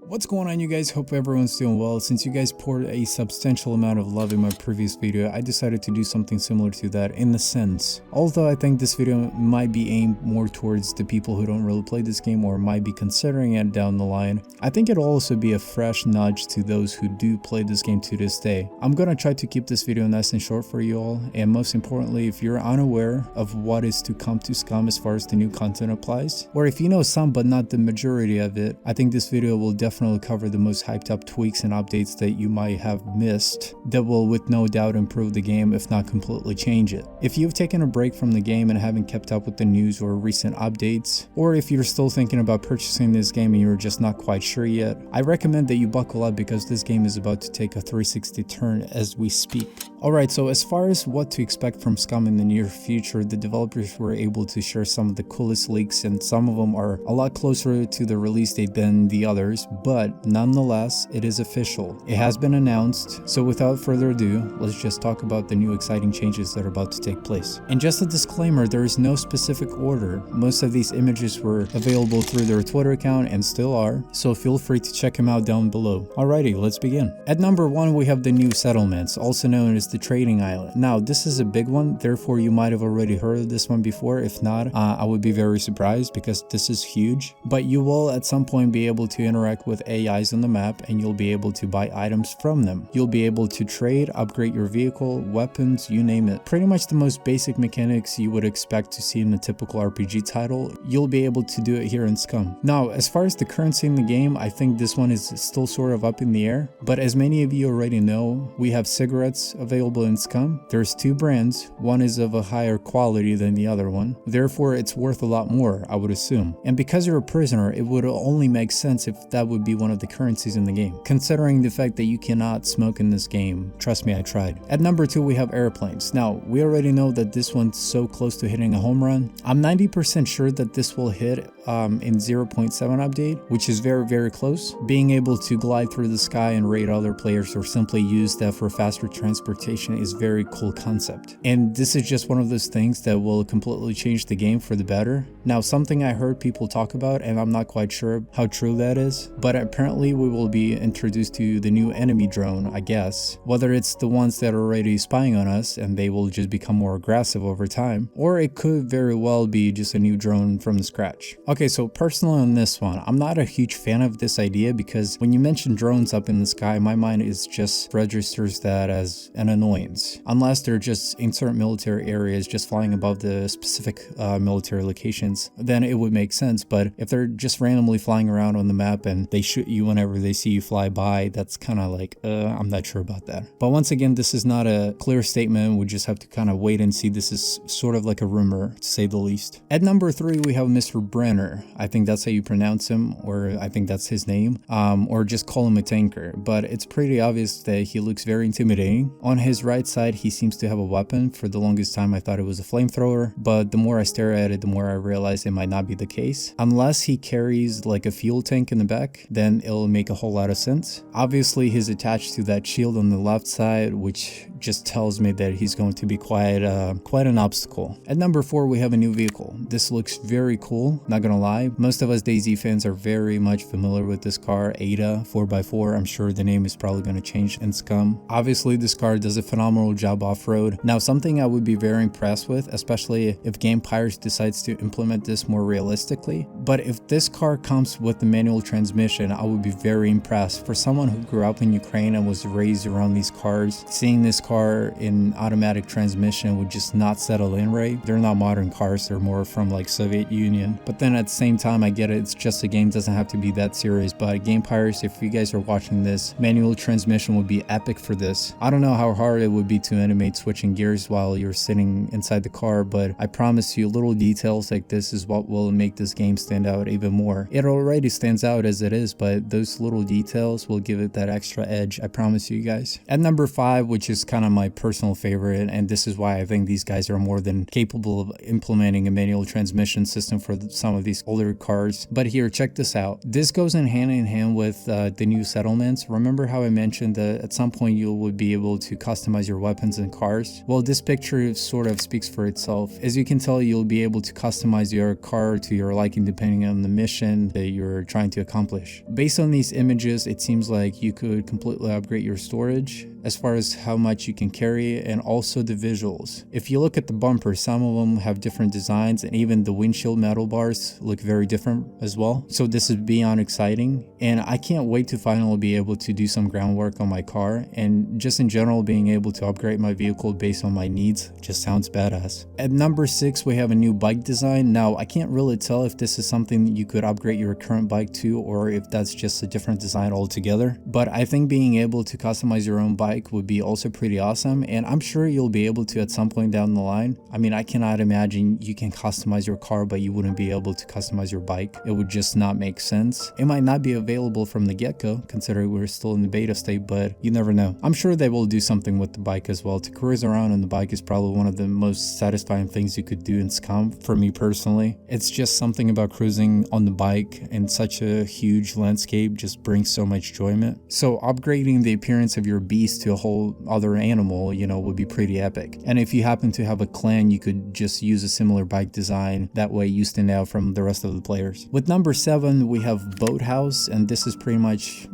What's going on, you guys? Hope everyone's doing well. Since you guys poured a substantial amount of love in my previous video, I decided to do something similar to that in the sense. Although I think this video might be aimed more towards the people who don't really play this game or might be considering it down the line, I think it'll also be a fresh nudge to those who do play this game to this day. I'm gonna try to keep this video nice and short for you all, and most importantly, if you're unaware of what is to come to Scum as far as the new content applies, or if you know some but not the majority of it, I think this video will definitely cover the most hyped up tweaks and updates that you might have missed that will with no doubt improve the game, if not completely change it. If you've taken a break from the game and haven't kept up with the news or recent updates, or if you're still thinking about purchasing this game and you're just not quite sure yet, I recommend that you buckle up because this game is about to take a 360 turn as we speak. Alright, so as far as what to expect from Scum in the near future, the developers were able to share some of the coolest leaks, and some of them are a lot closer to the release date than the others, but nonetheless, it is official. It has been announced, so without further ado, let's just talk about the new exciting changes that are about to take place. And just a disclaimer, there is no specific order. Most of these images were available through their Twitter account and still are, so feel free to check them out down below. Alrighty, let's begin. At number 1, we have the new settlements, also known as the trading island. Now, this is a big one, therefore you might have already heard of this one before. If not, I would be very surprised because this is huge. But you will at some point be able to interact with AIs on the map, and you'll be able to buy items from them. You'll be able to trade, upgrade your vehicle, weapons, you name it. Pretty much the most basic mechanics you would expect to see in a typical RPG title, you'll be able to do it here in Scum. Now, as far as the currency in the game, I think this one is still sort of up in the air, but as many of you already know, we have cigarettes available in Scum. There's 2 brands, one is of a higher quality than the other one, therefore it's worth a lot more, I would assume. And because you're a prisoner, it would only make sense if that would be one of the currencies in the game, considering the fact that you cannot smoke in this game. Trust me, I tried. At number 2, we have airplanes. Now, we already know that this one's so close to hitting a home run. I'm 90% sure that this will hit in 0.7 update, which is very close. Being able to glide through the sky and raid other players or simply use that for faster transportation is very cool concept. And this is just one of those things that will completely change the game for the better. Now, something I heard people talk about, and I'm not quite sure how true that is, but apparently we will be introduced to the new enemy drone, I guess. Whether it's the ones that are already spying on us and they will just become more aggressive over time, or it could very well be just a new drone from the scratch. Okay, so personally on this one, I'm not a huge fan of this idea because when you mention drones up in the sky, my mind is just registers that as an annoyance. Unless they're just in certain military areas just flying above the specific military locations, then it would make sense. But if they're just randomly flying around on the map and they shoot you whenever they see you fly by, that's kind of like, I'm not sure about that. But once again, this is not a clear statement. We just have to kind of wait and see. This is sort of like a rumor, to say the least. At number 3, we have Mr. Brenner. I think that's how you pronounce him, or I think that's his name, or just call him a tanker. But it's pretty obvious that he looks very intimidating. On his right side, he seems to have a weapon. For the longest time, I thought it was a flamethrower, but the more I stare at it, the more I realize it might not be the case. Unless he carries like a fuel tank in the back, then it'll make a whole lot of sense. Obviously, he's attached to that shield on the left side, which just tells me that he's going to be quite an obstacle. At number 4, we have a new vehicle. This looks very cool, not gonna lie. Most of us DayZ fans are very much familiar with this car, Ada 4x4. I'm sure the name is probably going to change in Scum. Obviously, this car does a phenomenal job off-road. Now, something I would be very impressed with, especially if Game Pirates decides to implement this more realistically, but if this car comes with the manual transmission, I would be very impressed. For someone who grew up in Ukraine and was raised around these cars, seeing this car in automatic transmission would just not settle in right. They're not modern cars, they're more from like Soviet Union. But then at the same time, I get it, it's just a game, doesn't have to be that serious. But Game Pirates, if you guys are watching this, manual transmission would be epic for this. I don't know how hard it would be to animate switching gears while you're sitting inside the car, but I promise you, little details like this is what will make this game stand out even more. It already stands out as it is, but those little details will give it that extra edge, I promise you guys. At number 5, which is kind of my personal favorite, and this is why I think these guys are more than capable of implementing a manual transmission system for some of these older cars. But here, check this out. This goes in hand with the new settlements. Remember how I mentioned that at some point you would be able to customize your weapons and cars? Well, this picture sort of speaks for itself. As you can tell, you'll be able to customize your car to your liking depending on the mission that you're trying to accomplish. Based on these images, it seems like you could completely upgrade your storage as far as how much you can carry, and also the visuals. If you look at the bumper, some of them have different designs, and even the windshield metal bars look very different as well. So this is beyond exciting, and I can't wait to finally be able to do some groundwork on my car, and just in general being able to upgrade my vehicle based on my needs just sounds badass. At number 6, we have a new bike design. Now I can't really tell if this is something that you could upgrade your current bike to, or if that's just a different design altogether, but I think being able to customize your own bike would be also pretty awesome, and I'm sure you'll be able to at some point down the line. I mean, I cannot imagine you can customize your car but you wouldn't be able to customize your bike. It would just not make sense. It might not be available from the get-go considering we're still in the beta state, but you never know. I'm sure they will do something with the bike as well. To cruise around on the bike is probably one of the most satisfying things you could do in Scum for me personally. It's just something about cruising on the bike in such a huge landscape just brings so much enjoyment. So upgrading the appearance of your beast to a whole other animal, you know, would be pretty epic. And if you happen to have a clan, you could just use a similar bike design. That way you stand out from the rest of the players. With number 7, we have Boathouse, and this is pretty much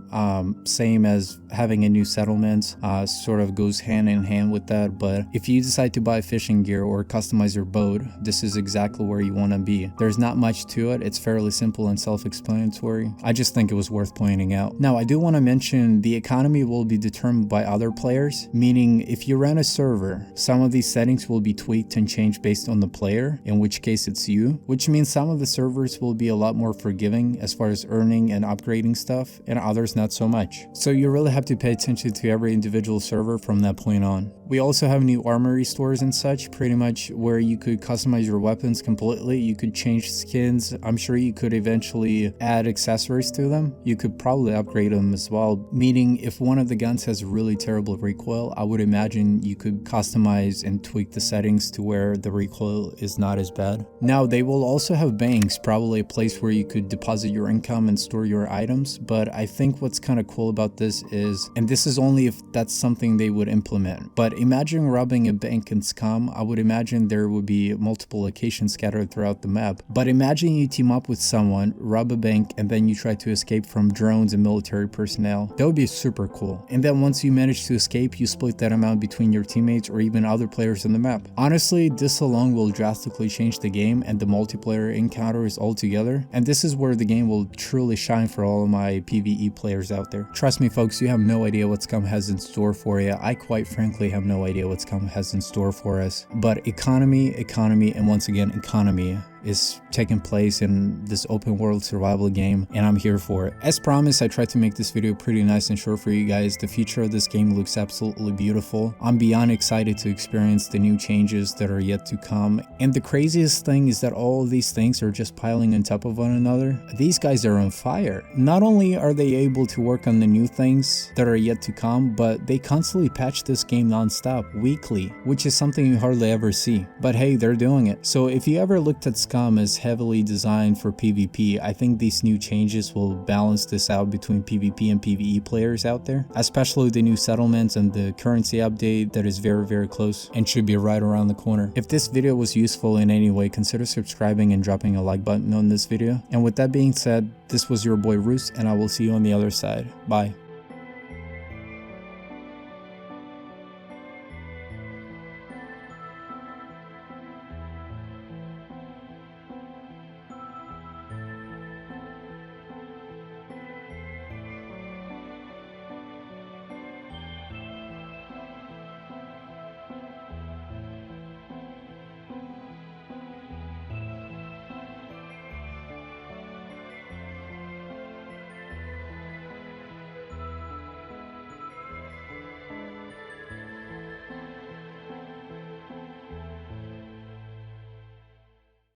same as having a new settlement, sort of goes hand in hand with that. But if you decide to buy fishing gear or customize your boat, this is exactly where you want to be. There's not much to it. It's fairly simple and self-explanatory. I just think it was worth pointing out. Now, I do want to mention the economy will be determined by other players, meaning if you run a server, some of these settings will be tweaked and changed based on the player, in which case it's you, which means some of the servers will be a lot more forgiving as far as earning and upgrading stuff, and others not so much. So you really have to pay attention to every individual server from that point on. We also have new armory stores and such, pretty much where you could customize your weapons completely. You could change skins. I'm sure you could eventually add accessories to them. You could probably upgrade them as well, meaning if one of the guns has really terrible recoil, I would imagine you could customize and tweak the settings to where the recoil is not as bad. Now, they will also have banks, probably a place where you could deposit your income and store your items, but I think what's kind of cool about this is, and this is only if that's something they would implement, but imagine robbing a bank in Scum. I would imagine there would be multiple locations scattered throughout the map, but imagine you team up with someone, rob a bank, and then you try to escape from drones and military personnel. That would be super cool. And then once you manage to escape, you split that amount between your teammates or even other players on the map. Honestly, this alone will drastically change the game and the multiplayer encounters altogether, and this is where the game will truly shine for all of my PvE players out there. Trust me folks, you have no idea what Scum has in store for you. I quite frankly have no idea what Scum has in store for us, but economy, and once again economy is taking place in this open world survival game, and I'm here for it. As promised, I tried to make this video pretty nice and short for you guys. The future of this game looks absolutely beautiful. I'm beyond excited to experience the new changes that are yet to come, and the craziest thing is that all of these things are just piling on top of one another. These guys are on fire. Not only are they able to work on the new things that are yet to come, but they constantly patch this game non-stop, weekly, which is something you hardly ever see. But hey, they're doing it. So if you ever looked at Scum as heavily designed for PvP, I think these new changes will balance this out between PvP and PvE players out there, especially the new settlements and the currency update that is very close and should be right around the corner. If this video was useful in any way, consider subscribing and dropping a like button on this video. And with that being said, this was your boy Roos, and I will see you on the other side. Bye.